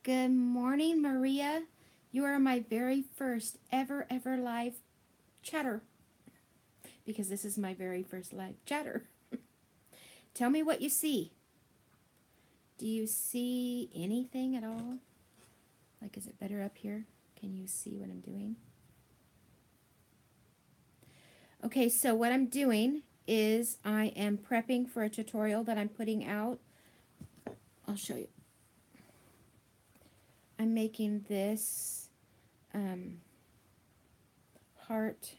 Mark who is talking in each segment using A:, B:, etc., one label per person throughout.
A: Good morning, Maria. You are my very first ever live chatter because this is my very first live chatter. Tell me what you see. Do you see anything at all? Like, is it better up here? Can you see what I'm doing? Okay, so what I'm doing is I am prepping for a tutorial that I'm putting out. I'll show you. I'm making this heart.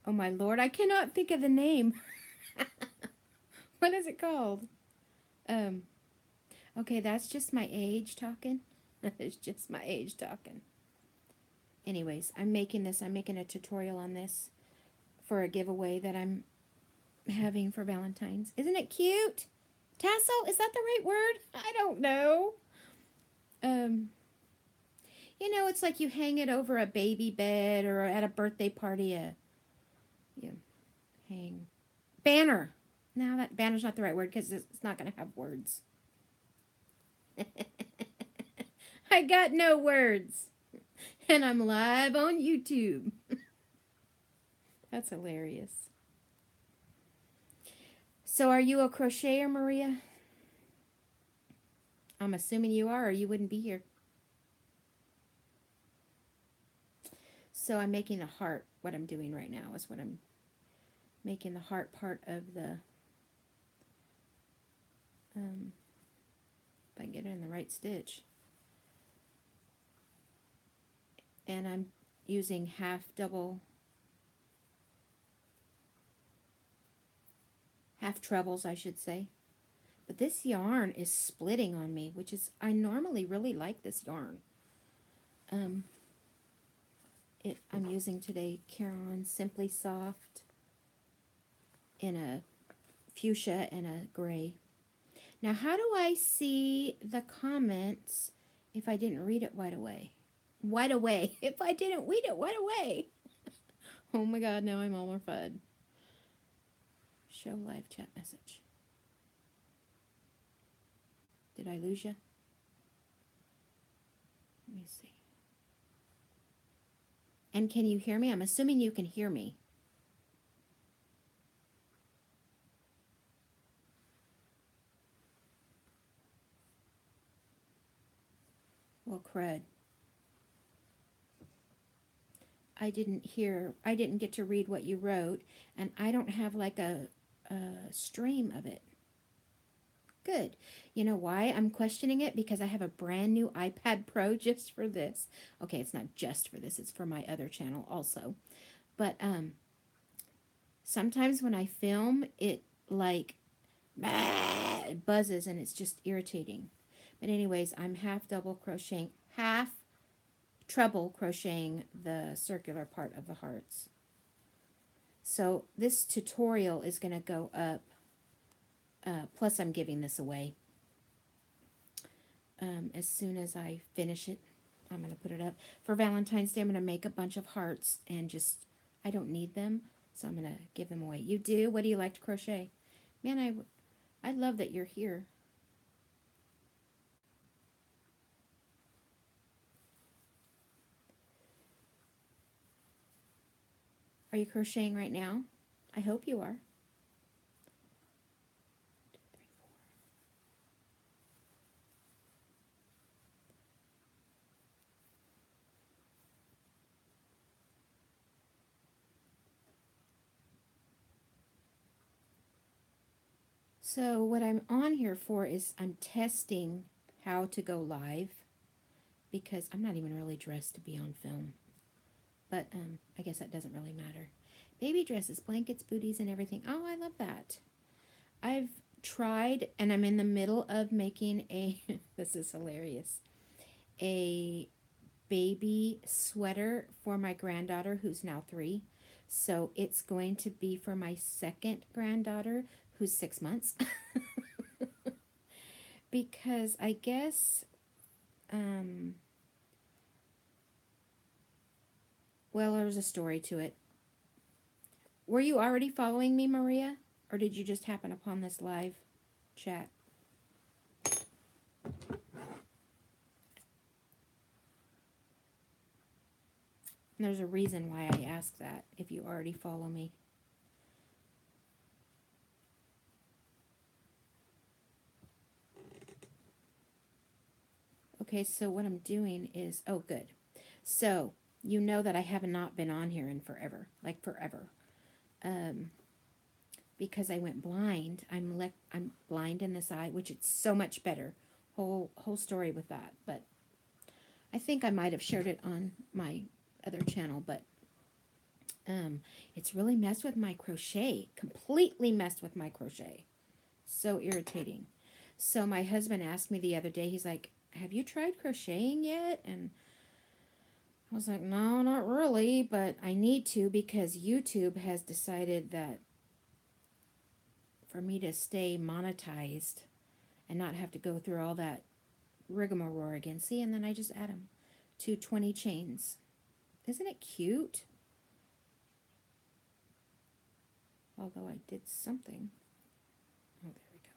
A: Oh my Lord, I cannot think of the name. What is it called? Okay, that's just my age talking. It's just my age talking. Anyways, I'm making a tutorial on this for a giveaway that I'm having for Valentine's. Isn't it cute? Tassel, is that the right word? I don't know. You know, it's like you hang it over a baby bed or at a birthday party, you hang. Banner. No, that banner's not the right word because it's not going to have words. I got no words. And I'm live on YouTube. That's hilarious. So are you a crocheter, Maria? I'm assuming you are, or you wouldn't be here. So I'm making a heart. What I'm doing right now is what I'm making the heart part of the, if I can get it in the right stitch. And I'm using half trebles, I should say. But this yarn is splitting on me, which is, I normally really like this yarn. I'm using today Caron Simply Soft in a fuchsia and a gray. Now, how do I see the comments if I didn't read it right away? If I didn't read it right away. Oh my God, now I'm all more fun. Show live chat message. Did I lose you? Let me see. And can you hear me? I'm assuming you can hear me. Well, crud. I didn't get to read what you wrote, and I don't have like a stream of it. Good. You know why I'm questioning it? Because I have a brand new iPad Pro just for this. Okay, it's not just for this, it's for my other channel also. But sometimes when I film, it like it buzzes and it's just irritating. But anyways, I'm half treble crocheting the circular part of the hearts. So this tutorial is going to go up, plus I'm giving this away. As soon as I finish it, I'm going to put it up. For Valentine's Day, I'm going to make a bunch of hearts and just, I don't need them, so I'm going to give them away. You do? What do you like to crochet? Man, I love that you're here. Are you crocheting right now? I hope you are. So what I'm on here for is I'm testing how to go live because I'm not even really dressed to be on film. But I guess that doesn't really matter. Baby dresses, blankets, booties, and everything. Oh, I love that. I've tried, and I'm in the middle of making a, this is hilarious, a baby sweater for my granddaughter who's now 3. So it's going to be for my second granddaughter who's 6 months. Because I guess, well, there's a story to it. Were you already following me, Maria? Or did you just happen upon this live chat? And there's a reason why I ask that, if you already follow me. Okay, so what I'm doing is, oh, good. So, you know that I have not been on here in forever, like forever. Because I went blind. I'm blind in this eye, which it's so much better. Whole story with that. But I think I might have shared it on my other channel, but it's really messed with my crochet. Completely messed with my crochet. So irritating. So my husband asked me the other day, he's like, have you tried crocheting yet? And I was like, no, not really, but I need to, because YouTube has decided that for me to stay monetized and not have to go through all that rigmarole again. See, and then I just add them to 20 chains. Isn't it cute? Although I did something. Oh, there we go.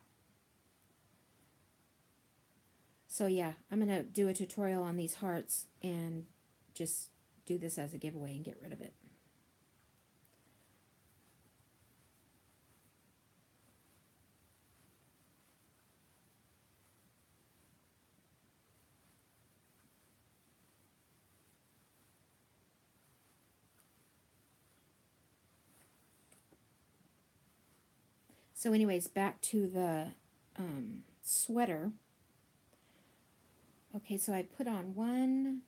A: So yeah, I'm going to do a tutorial on these hearts and just do this as a giveaway and get rid of it. So anyways, back to the sweater. Okay, so I put on 1,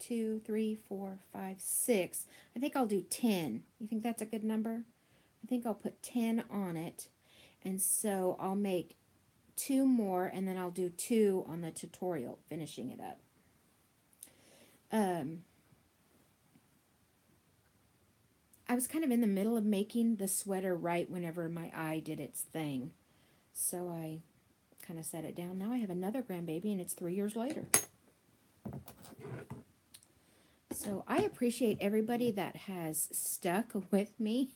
A: 2, 3, 4, 5, 6. I think I'll do 10. You think that's a good number? I think I'll put 10 on it. And so I'll make 2 more, and then I'll do 2 on the tutorial, finishing it up. I was kind of in the middle of making the sweater right whenever my eye did its thing. So I kind of set it down. Now I have another grandbaby, and it's 3 years later. So I appreciate everybody that has stuck with me.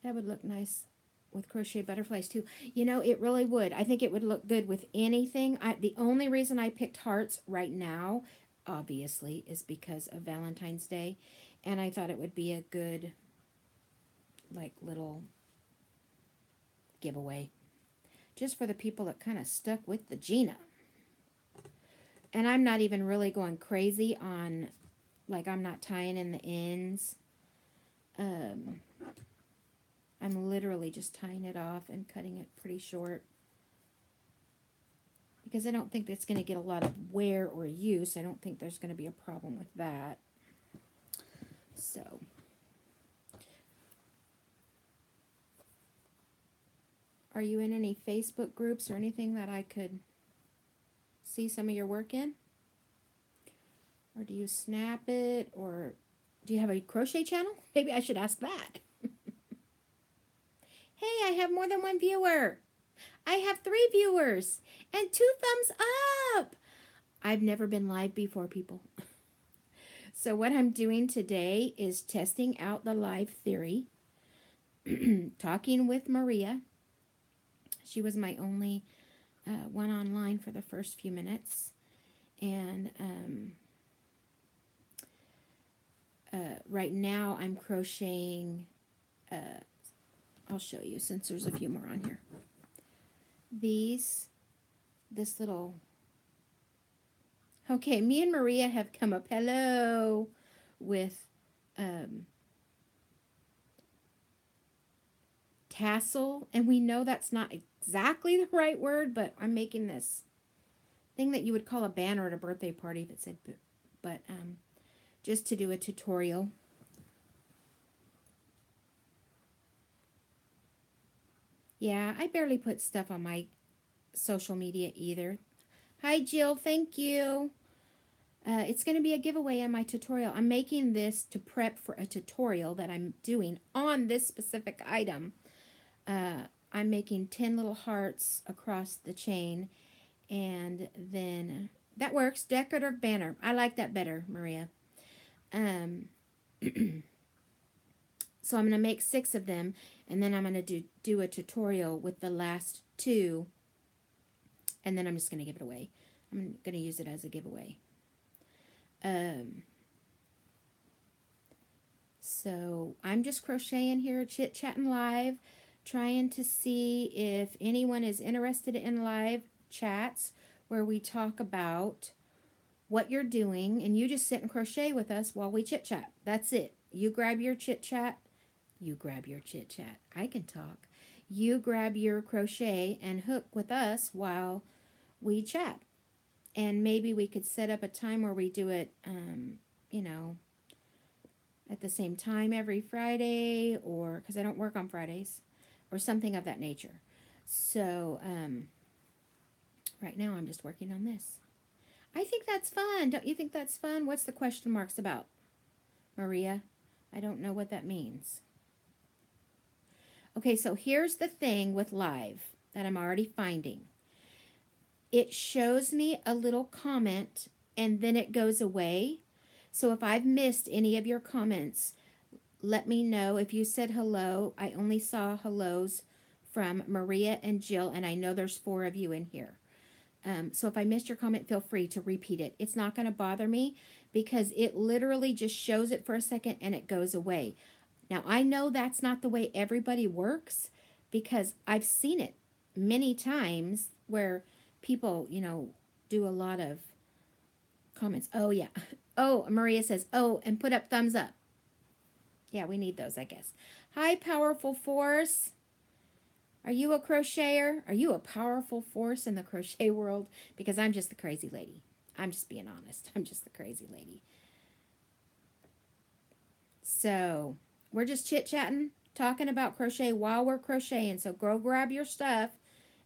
A: That would look nice with crochet butterflies too. You know, it really would. I think it would look good with anything. The only reason I picked hearts right now, obviously, is because of Valentine's Day. And I thought it would be a good, like, little giveaway. Just for the people that kind of stuck with the Gina. And I'm not even really going crazy on, like, I'm not tying in the ends. I'm literally just tying it off and cutting it pretty short. Because I don't think it's going to get a lot of wear or use. I don't think there's going to be a problem with that. So, are you in any Facebook groups or anything that I could see some of your work in? Or do you snap it? Or do you have a crochet channel? Maybe I should ask that. Hey, I have more than one viewer. I have 3 viewers and 2 thumbs up. I've never been live before, people. So what I'm doing today is testing out the live theory, talking with Maria. She was my only one online for the first few minutes. And right now I'm crocheting, I'll show you since there's a few more on here. This little, okay, me and Maria have come up, hello, with tassel, and we know that's not exactly the right word, but I'm making this thing that you would call a banner at a birthday party if it said, but just to do a tutorial. Yeah, I barely put stuff on my social media either. Hi, Jill. Thank you. It's going to be a giveaway on my tutorial. I'm making this to prep for a tutorial that I'm doing on this specific item. I'm making 10 little hearts across the chain, and then that works. Decorative banner. I like that better, Maria. So I'm going to make 6 of them, and then I'm going to do a tutorial with the last 2, and then I'm just going to give it away. I'm going to use it as a giveaway. So I'm just crocheting here, chit-chatting live, trying to see if anyone is interested in live chats where we talk about what you're doing, and you just sit and crochet with us while we chit-chat. That's it. You grab your chit-chat. You grab your chit-chat. I can talk. You grab your crochet and hook with us while we chat. And maybe we could set up a time where we do it, you know, at the same time every Friday, or because I don't work on Fridays, or something of that nature. So right now I'm just working on this. I think that's fun. Don't you think that's fun? What's the question marks about, Maria? I don't know what that means. Okay, so here's the thing with live that I'm already finding. It shows me a little comment and then it goes away. So if I've missed any of your comments, let me know. If you said hello, I only saw hellos from Maria and Jill, and I know there's 4 of you in here. So if I missed your comment, feel free to repeat it. It's not going to bother me because it literally just shows it for a second and it goes away. Now, I know that's not the way everybody works because I've seen it many times where people, you know, do a lot of comments. Oh, yeah. Oh, Maria says, oh, and put up thumbs up. Yeah, we need those, I guess. Hi, powerful force. Are you a crocheter? Are you a powerful force in the crochet world? Because I'm just the crazy lady. I'm just being honest. I'm just the crazy lady. So we're just chit-chatting, talking about crochet while we're crocheting. So go grab your stuff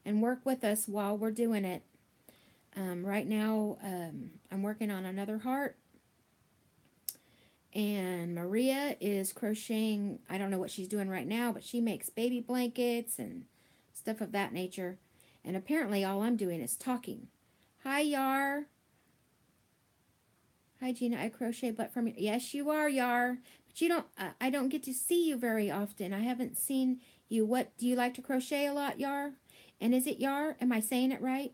A: and work with us while we're doing it. Right now, I'm working on another heart. And Maria is crocheting, I don't know what she's doing right now, but she makes baby blankets and stuff of that nature. And apparently all I'm doing is talking. Hi, Yar. Hi, Gina. I crochet but from... Yes, you are, Yar. But you don't... I don't get to see you very often. I haven't seen you. What... Do you like to crochet a lot, Yar? And is it Yar? Am I saying it right?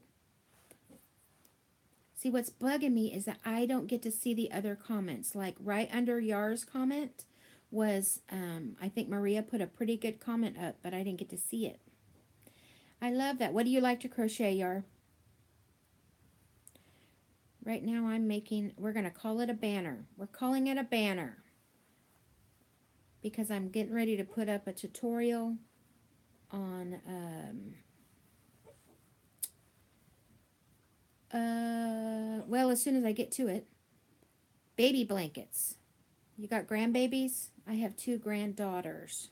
A: See, what's bugging me is that I don't get to see the other comments. Like right under Yar's comment was, I think Maria put a pretty good comment up, but I didn't get to see it. I love that. What do you like to crochet, Yar? Right now I'm making, we're going to call it a banner. We're calling it a banner because I'm getting ready to put up a tutorial on, well, as soon as I get to it. Baby blankets. You got grandbabies? I have 2 granddaughters.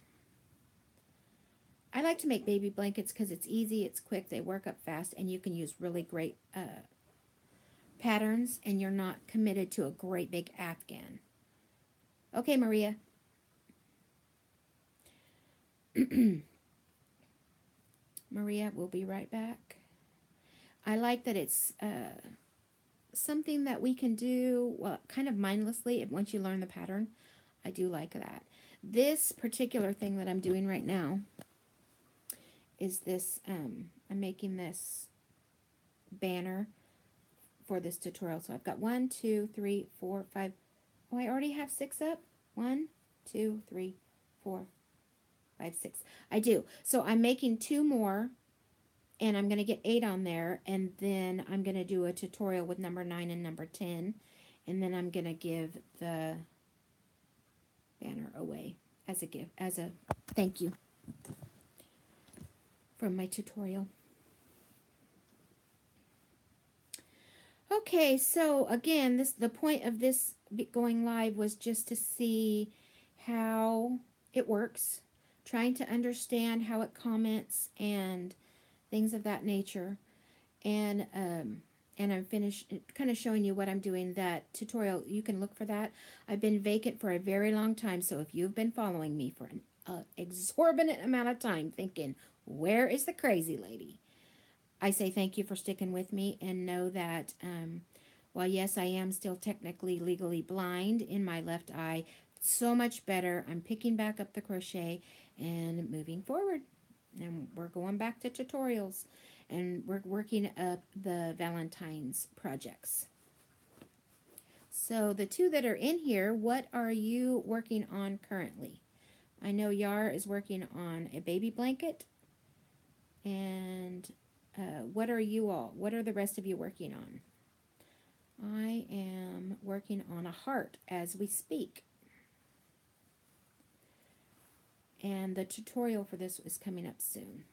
A: I like to make baby blankets because it's easy, it's quick, they work up fast, and you can use really great patterns, and you're not committed to a great big afghan. Okay, Maria. Maria, we'll be right back. I like that it's something that we can do, well, kind of mindlessly once you learn the pattern. I do like that. This particular thing that I'm doing right now is this, I'm making this banner for this tutorial. So I've got 1, 2, 3, 4, 5. Oh, I already have 6 up. 1, 2, 3, 4, 5, 6. I do. So I'm making 2 more. And I'm going to get 8 on there, and then I'm going to do a tutorial with number 9 and number 10, and then I'm going to give the banner away as a gift, as a thank you from my tutorial. Okay, so again, the point of this going live was just to see how it works, trying to understand how it comments and things of that nature, and I'm finished kind of showing you what I'm doing. That tutorial, you can look for that. I've been vacant for a very long time, so if you've been following me for an exorbitant amount of time thinking, where is the crazy lady? I say thank you for sticking with me, and know that while yes, I am still technically legally blind in my left eye, so much better. I'm picking back up the crochet and moving forward. And we're going back to tutorials. And we're working up the Valentine's projects. So the two that are in here, what are you working on currently? I know Yar is working on a baby blanket. And what are you all? What are the rest of you working on? I am working on a heart as we speak. And the tutorial for this is coming up soon.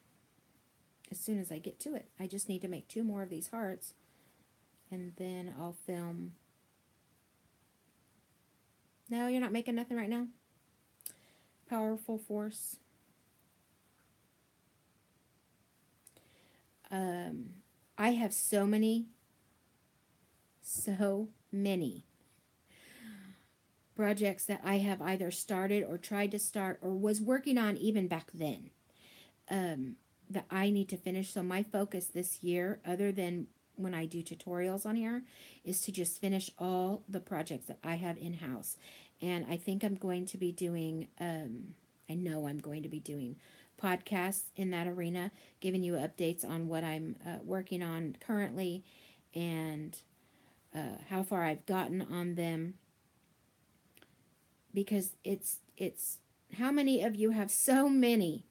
A: As soon as I get to it. I just need to make 2 more of these hearts. And then I'll film. No, you're not making nothing right now? Powerful force. I have so many projects that I have either started or tried to start or was working on even back then that I need to finish. So my focus this year, other than when I do tutorials on here, is to just finish all the projects that I have in-house. And I think I'm going to be doing, I know I'm going to be doing podcasts in that arena, giving you updates on what I'm working on currently and how far I've gotten on them. Because it's how many of you have so many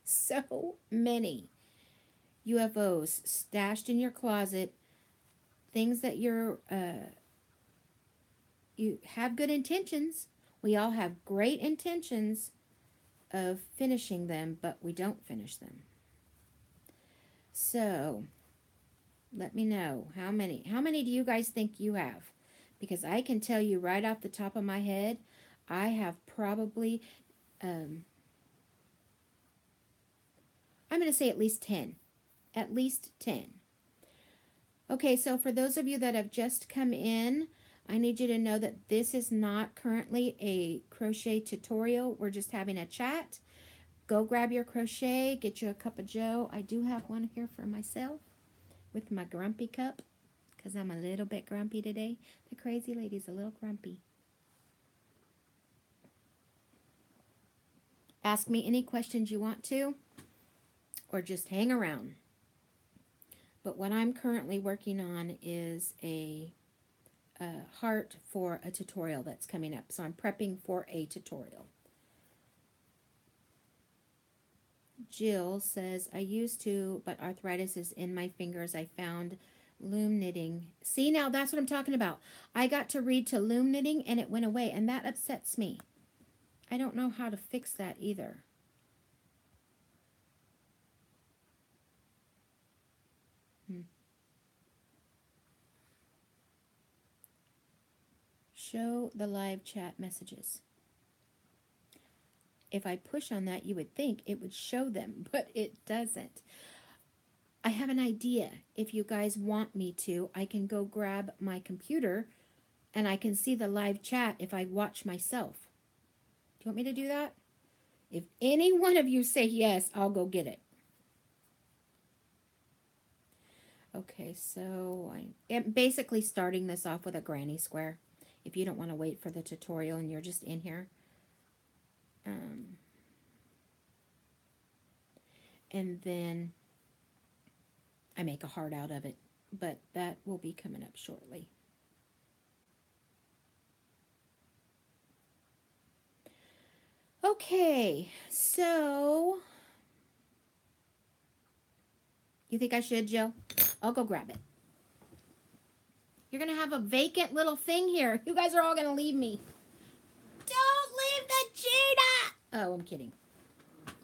A: UFOs stashed in your closet, things that you have good intentions. We all have great intentions of finishing them, but we don't finish them. So let me know how many do you guys think you have? Because I can tell you right off the top of my head, I have probably, I'm going to say at least 10. At least 10. Okay, so for those of you that have just come in, I need you to know that this is not currently a crochet tutorial. We're just having a chat. Go grab your crochet, get you a cup of joe. I do have one here for myself with my grumpy cup because I'm a little bit grumpy today. The crazy lady's a little grumpy. Ask me any questions you want to, or just hang around. But what I'm currently working on is a heart for a tutorial that's coming up. So I'm prepping for a tutorial. Jill says, I used to, but arthritis is in my fingers. I found loom knitting. See, now that's what I'm talking about. I got to read to loom knitting and it went away, and that upsets me. I don't know how to fix that either. Show the live chat messages. If I push on that, you would think it would show them, but it doesn't. I have an idea. If you guys want me to, I can go grab my computer and I can see the live chat if I watch myself. Do you want me to do that? If any one of you say yes, I'll go get it. Okay, so I'm basically starting this off with a granny square. If you don't want to wait for the tutorial and you're just in here. And then I make a heart out of it, but that will be coming up shortly. Okay, so you think I should, Jill? I'll go grab it. You're going to have a vacant little thing here. You guys are all going to leave me. Don't leave the cheetah! Oh, I'm kidding.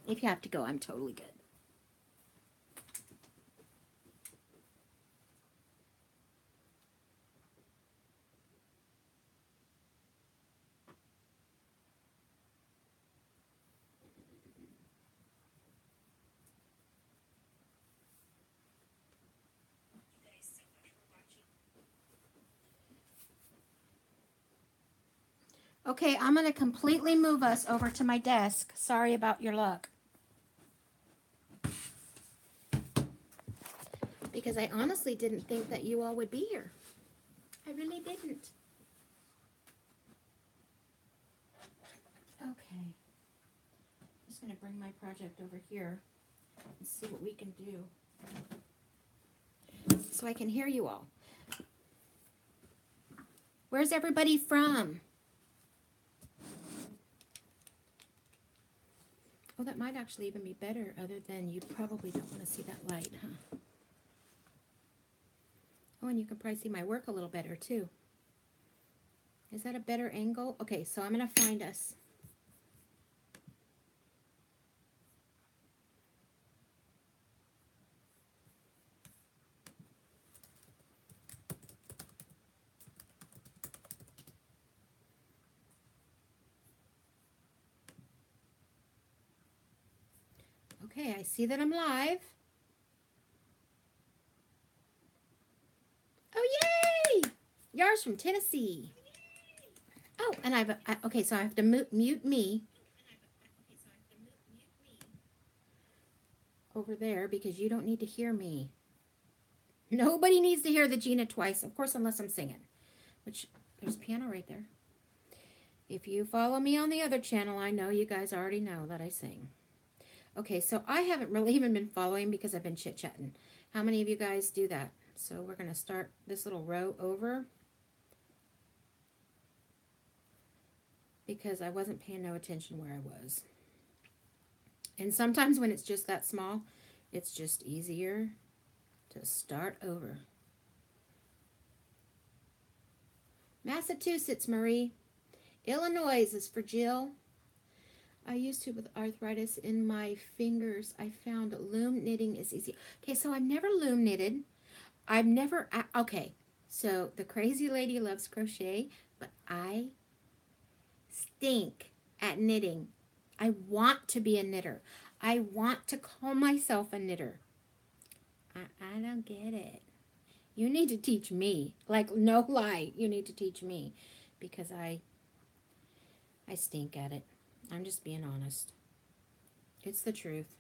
A: If you have to go, I'm totally good. Okay, I'm going to completely move us over to my desk. Sorry about your luck. Because I honestly didn't think that you all would be here. I really didn't. just going to bring my project over here and see what we can do so I can hear you all. Where's everybody from? Oh, that might actually even be better, other than you probably don't want to see that light, huh? Oh, and you can probably see my work a little better, too. Is that a better angle? Okay, so I'm going to find us. Okay, I see that I'm live. Oh, yay! Yar's from Tennessee. Oh, and okay, so I have to mute me over there because you don't need to hear me. Nobody needs to hear the Gina twice, of course, unless I'm singing, which there's piano right there. If you follow me on the other channel, I know you guys already know that I sing. Okay, so I haven't really even been following because I've been chit-chatting. How many of you guys do that? So we're going to start this little row over because I wasn't paying no attention where I was. And sometimes when it's just that small, it's just easier to start over. Massachusetts, Marie. Illinois is for Jill. I used to with arthritis in my fingers. I found loom knitting is easy. Okay, so I've never loom knitted. I've never, okay, so the crazy lady loves crochet, but I stink at knitting. I want to be a knitter. I want to call myself a knitter. I don't get it. You need to teach me. Like, no lie, you need to teach me because I stink at it. I'm just being honest. It's the truth.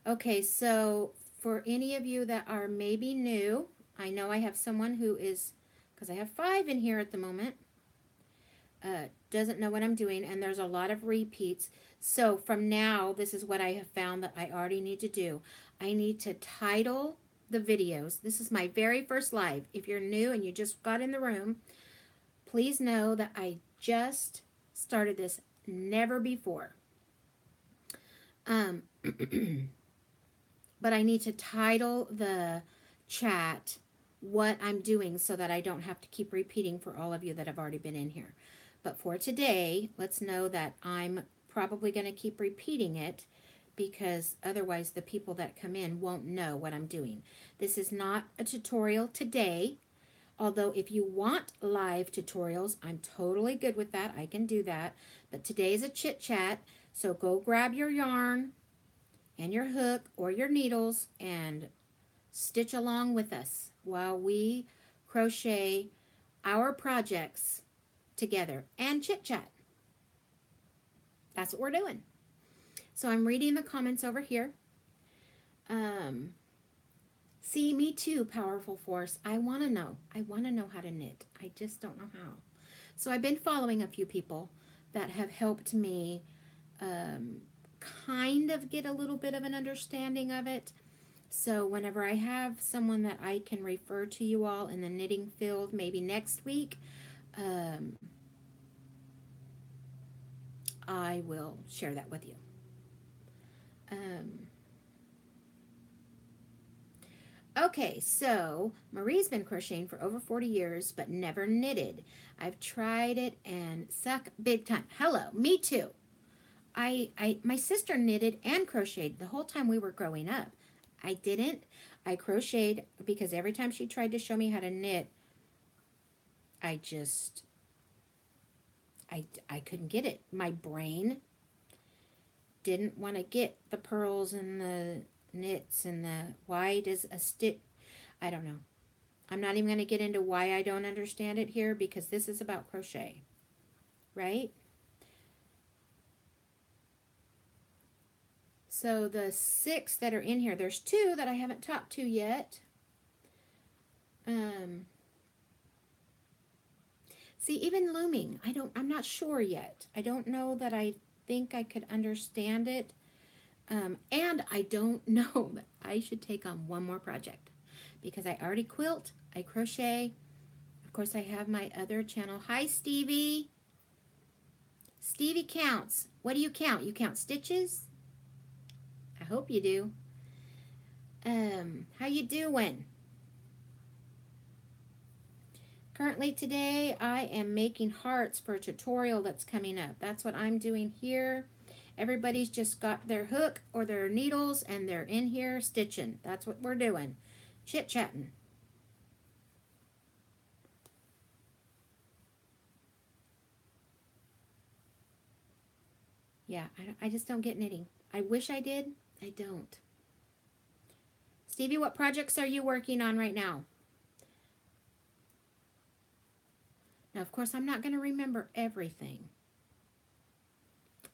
A: Okay, so for any of you that are maybe new, I know I have someone who is, because I have 5 in here at the moment, doesn't know what I'm doing, and there's a lot of repeats. So from now, this is what I have found that I already need to do. I need to title the videos. This is my very first live. If you're new and you just got in the room, please know that I just started this, never before. But I need to title the chat what I'm doing so that I don't have to keep repeating for all of you that have already been in here. But for today, let's know that I'm probably going to keep repeating it because otherwise the people that come in won't know what I'm doing. This is not a tutorial today, although if you want live tutorials, I'm totally good with that. I can do that. But today is a chit chat, so go grab your yarn and your hook or your needles and stitch along with us while we crochet our projects together and chit chat. That's what we're doing. So I'm reading the comments over here. See, me too, powerful force. I want to know. I want to know how to knit. I just don't know how. So I've been following a few people that have helped me kind of get a little bit of an understanding of it. So whenever I have someone that I can refer to you all in the knitting field, maybe next week, I will share that with you. Okay, so Marie's been crocheting for over 40 years, but never knitted. I've tried it and suck big time. Hello, me too. My sister knitted and crocheted the whole time we were growing up. I didn't. I crocheted because every time she tried to show me how to knit, I couldn't get it. My brain didn't want to get the pearls and the knits and the why does a stitch. I don't know. I'm not even going to get into why I don't understand it here because this is about crochet, right? So the 6 that are in here, there's 2 that I haven't talked to yet. See, even looming, I'm not sure yet. I don't know that I think I could understand it. And I don't know that I should take on one more project because I already quilt, I crochet. Of course, I have my other channel. Hi, Stevie. Stevie counts. What do you count? You count stitches? I hope you do. How you doing? Currently today, I am making hearts for a tutorial that's coming up. That's what I'm doing here. Everybody's just got their hook or their needles and they're in here stitching. That's what we're doing. Chit-chatting. Yeah, I just don't get knitting. I wish I did. I don't. Stevie, what projects are you working on right now? Now, of course, I'm not going to remember everything.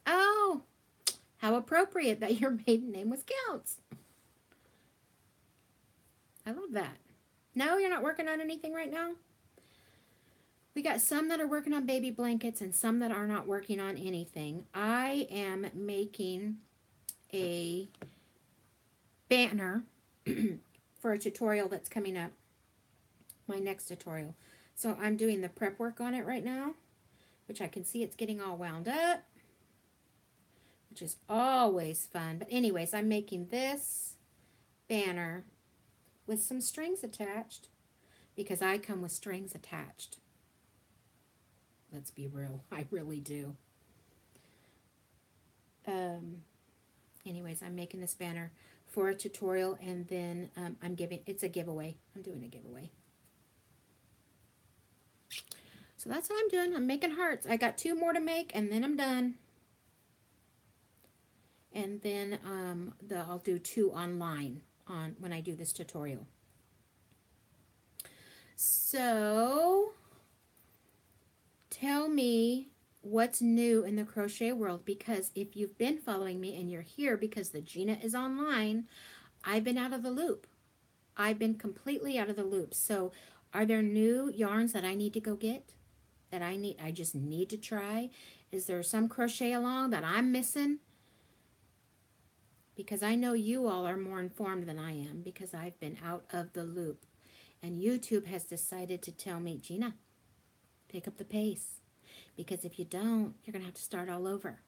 A: Oh, how appropriate that your maiden name was Counts. I love that. No, you're not working on anything right now? We got some that are working on baby blankets and some that are not working on anything. I am making a banner for a tutorial that's coming up, my next tutorial. So I'm doing the prep work on it right now, which I can see it's getting all wound up, which is always fun. But anyways, I'm making this banner with some strings attached because I come with strings attached. Let's be real, I really do. Anyways, I'm making this banner for a tutorial, and then it's a giveaway. I'm doing a giveaway. So that's what I'm doing. I'm making hearts. I got 2 more to make, and then I'm done. And then I'll do 2 online when I do this tutorial. So tell me what's new in the crochet world, because if you've been following me and you're here because the Gina is online, I've been out of the loop. I've been completely out of the loop. So are there new yarns that I need to go get? That I just need to try? Is there some crochet along that I'm missing? Because I know you all are more informed than I am because I've been out of the loop. And YouTube has decided to tell me, Gina, pick up the pace. Because if you don't, you're going to have to start all over.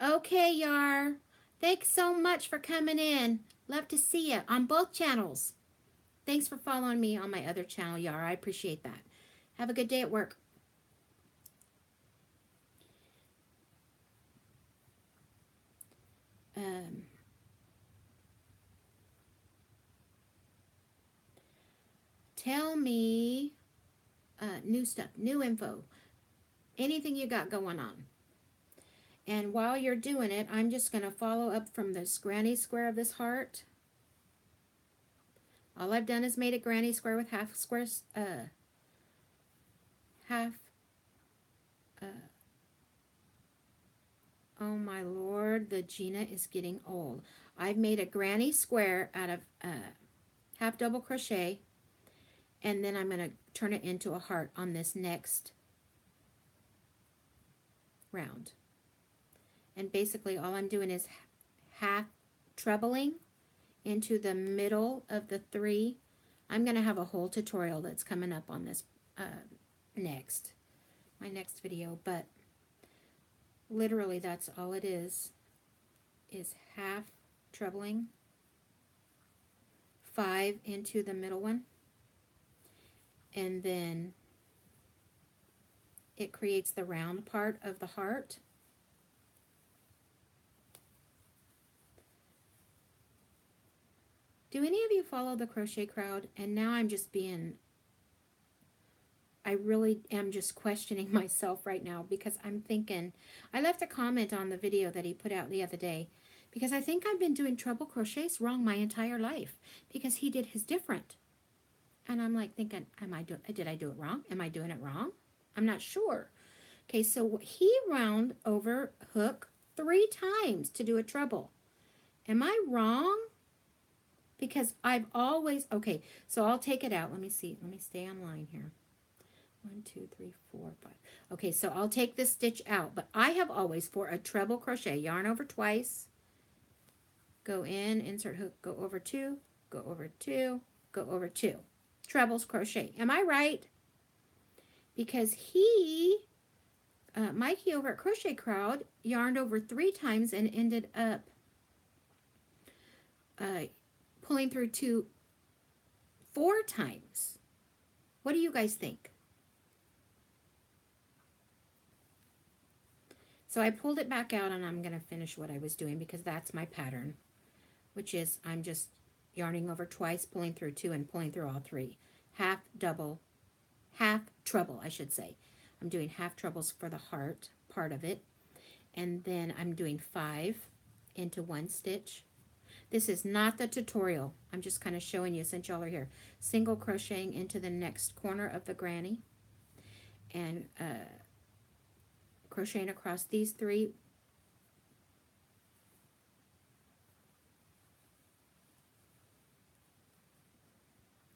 A: Okay, Yar. Thanks so much for coming in. Love to see you on both channels. Thanks for following me on my other channel, Yar. I appreciate that. Have a good day at work. Tell me new stuff, new info, anything you got going on. And while you're doing it, I'm just going to follow up from this granny square of this heart. All I've done is made a granny square with half squares, oh my Lord, the Gina is getting old. I've made a granny square out of half double crochet, and then I'm going to turn it into a heart on this next round. And basically all I'm doing is half trebling into the middle of the 3. I'm going to have a whole tutorial that's coming up on this my next video, but literally that's all it is half trebling, 5 into the middle one, and then it creates the round part of the heart. Do any of you follow the crochet crowd? And now I'm just I really am just questioning myself right now because I'm thinking, I left a comment on the video that he put out the other day because I think I've been doing treble crochets wrong my entire life because he did his different. And I'm like thinking, did I do it wrong? Am I doing it wrong? I'm not sure. Okay, so he round over hook 3 times to do a treble. Am I wrong? Because I've always, okay, so I'll take it out. Let me see. Let me stay online here. 1, 2, 3, 4, 5. Okay, so I'll take this stitch out, but I have always, for a treble crochet, yarn over twice, go in, insert hook, go over 2, go over 2, go over 2. Trebles crochet. Am I right? Because Mikey over at Crochet Crowd, yarned over 3 times and ended up pulling through 4 times. What do you guys think? So I pulled it back out and I'm going to finish what I was doing because that's my pattern, which is I'm just yarning over twice, pulling through 2 and pulling through all 3. Half double, half treble, I should say. I'm doing half trebles for the heart part of it. And then I'm doing 5 into 1 stitch. This is not the tutorial. I'm just kind of showing you since y'all are here. Single crocheting into the next corner of the granny and crocheting across these 3.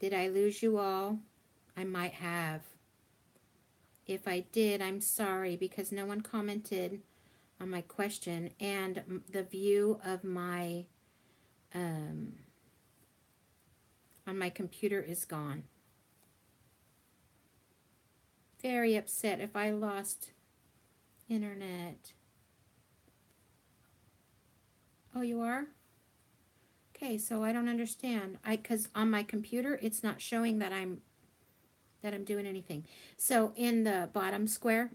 A: Did I lose you all? I might have. If I did, I'm sorry because no one commented on my question and the view of my on my computer is gone. Very upset if I lost internet. Oh, you are? Okay, so I don't understand. Because on my computer it's not showing that I'm doing anything. So in the bottom square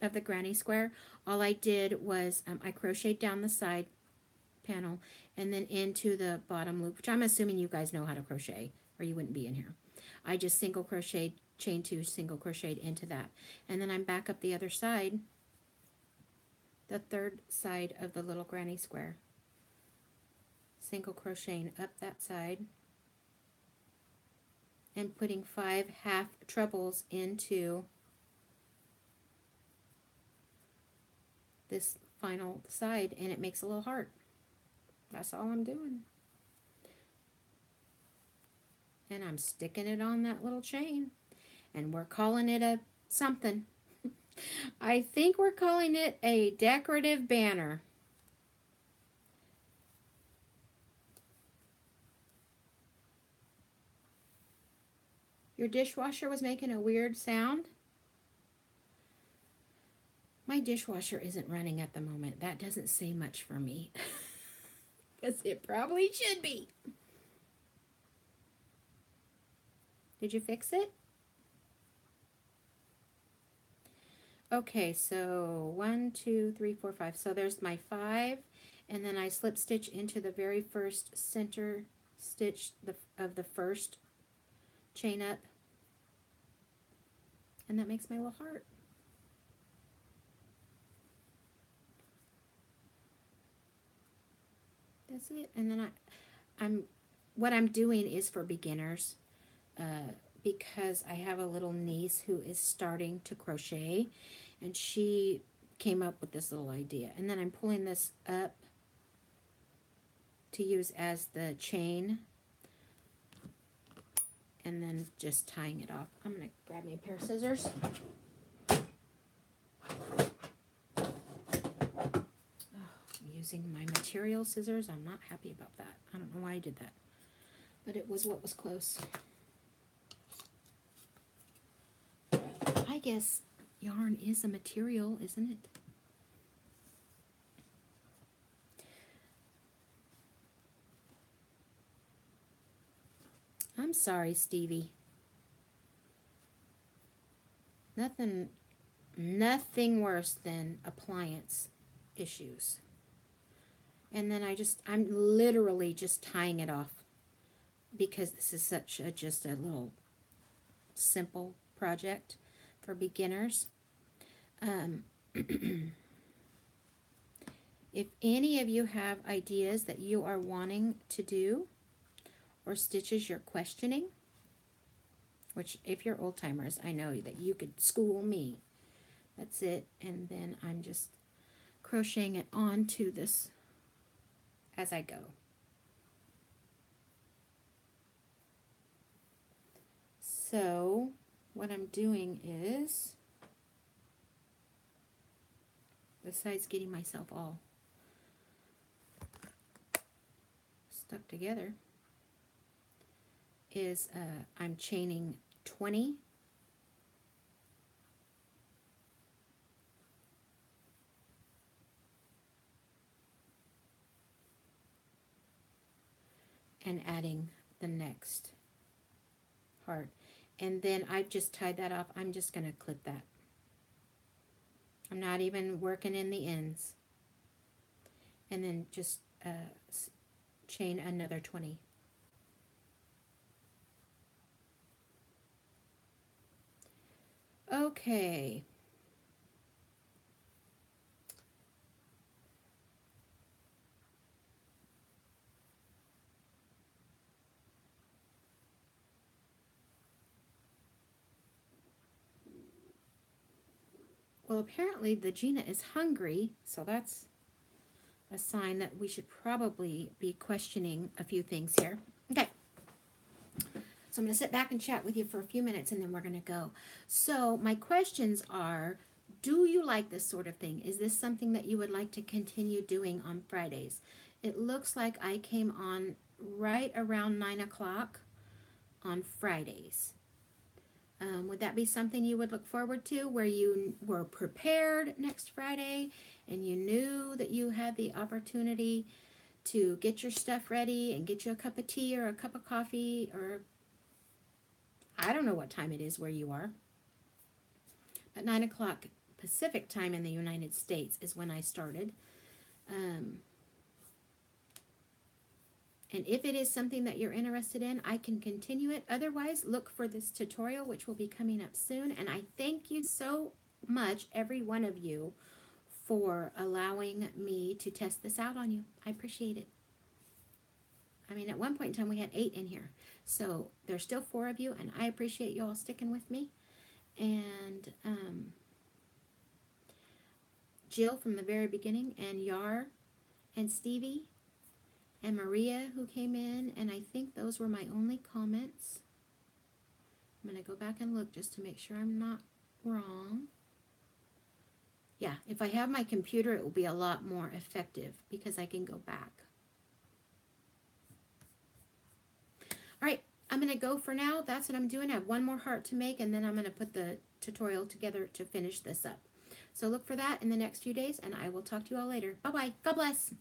A: of the granny square, all I did was I crocheted down the side panel and then into the bottom loop, which I'm assuming you guys know how to crochet or you wouldn't be in here. I just single crocheted, chain 2, single crocheted into that. And then I'm back up the other side, the third side of the little granny square. Single crocheting up that side and putting 5 half trebles into this final side, and it makes a little heart. That's all I'm doing. And I'm sticking it on that little chain, and we're calling it a something. I think we're calling it a decorative banner. Your dishwasher was making a weird sound? My dishwasher isn't running at the moment. That doesn't say much for me. Because it probably should be. Did you fix it? Okay, so 1, 2, 3, 4, 5. So there's my 5, and then I slip stitch into the very first center stitch of the first chain up, and that makes my little heart. That's it. And then what I'm doing is for beginners, because I have a little niece who is starting to crochet, and she came up with this little idea. And then I'm pulling this up to use as the chain, and then just tying it off. I'm going to grab me a pair of scissors. Using my material scissors. I'm not happy about that. I don't know why I did that, but it was what was close. I guess yarn is a material, isn't it? I'm sorry, Stevie. Nothing worse than appliance issues. And then I'm literally just tying it off because this is such just a little simple project for beginners. If any of you have ideas that you are wanting to do or stitches you're questioning, which if you're old timers, I know that you could school me. That's it. And then I'm just crocheting it onto this as I go. So what I'm doing is, besides getting myself all stuck together, is I'm chaining 20 and adding the next heart. And then I've just tied that off. I'm just going to clip that. I'm not even working in the ends. And then just chain another 20. Okay. Well, apparently the Gina is hungry, so that's a sign that we should probably be questioning a few things here. Okay. So I'm going to sit back and chat with you for a few minutes, and then we're going to go. So my questions are, do you like this sort of thing? Is this something that you would like to continue doing on Fridays? It looks like I came on right around 9 o'clock on Fridays. Would that be something you would look forward to, where you were prepared next Friday and you knew that you had the opportunity to get your stuff ready and get you a cup of tea or a cup of coffee, or I don't know what time it is where you are. At 9 o'clock Pacific time in the United States is when I started. And if it is something that you're interested in, I can continue it. Otherwise, look for this tutorial, which will be coming up soon. And I thank you so much, every one of you, for allowing me to test this out on you. I appreciate it. I mean, at one point in time, we had 8 in here. So there's still 4 of you, and I appreciate you all sticking with me. And Jill from the very beginning, and Yar, and Stevie, and Maria who came in, and I think those were my only comments. I'm going to go back and look just to make sure I'm not wrong. Yeah, if I have my computer, it will be a lot more effective because I can go back. All right, I'm going to go for now. That's what I'm doing. I have one more heart to make, and then I'm going to put the tutorial together to finish this up. So look for that in the next few days, and I will talk to you all later. Bye-bye. God bless.